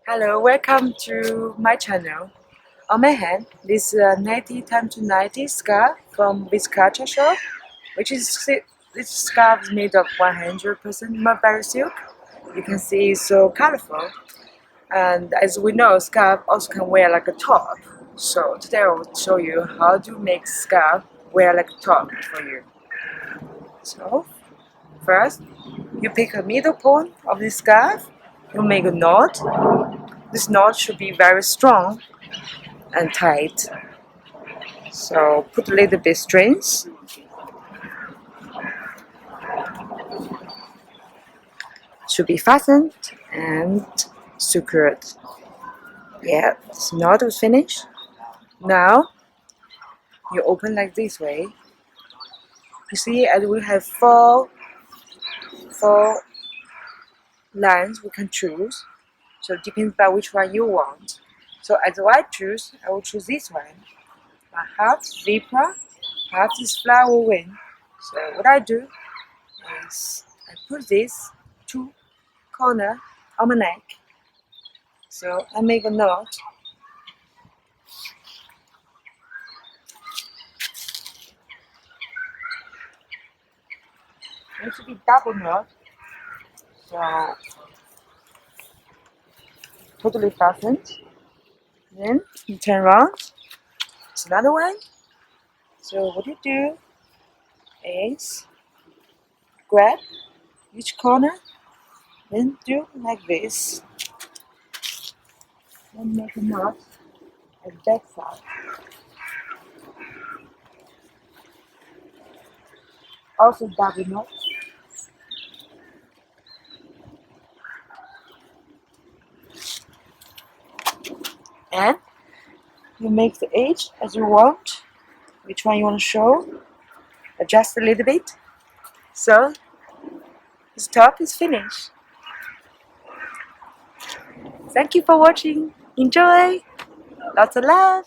Hello, welcome to my channel. On my hand, this is a 90 times 90 scarf from Viscacha shop, which is this scarf is made of 100% mulberry silk. You can see it's so colorful, and as we know, scarf also can wear like a top. So today I will show you how to make scarf wear like a top for you. So first, you pick a middle point of this scarf. You make a knot. This knot should be very strong and tight. So put a little bit strings. Should be fastened and secured. Yeah, this knot is finished. Now you open like this way. You see, as we have four lines we can choose. So it depends by which one you want. So as I choose, I will choose this one. Half zebra, half this flower wing. So what I do is I put this two corner on my neck. So I make a knot. It needs to be double knot. So totally fastened. Then you turn around. It's another one. So what you do is grab each corner, then do like this. Then make a knot at the back side. Also double knot. And you make the edge as you want, which one you want to show, adjust a little bit. So this top is finished. Thank you for watching. Enjoy. Lots of love.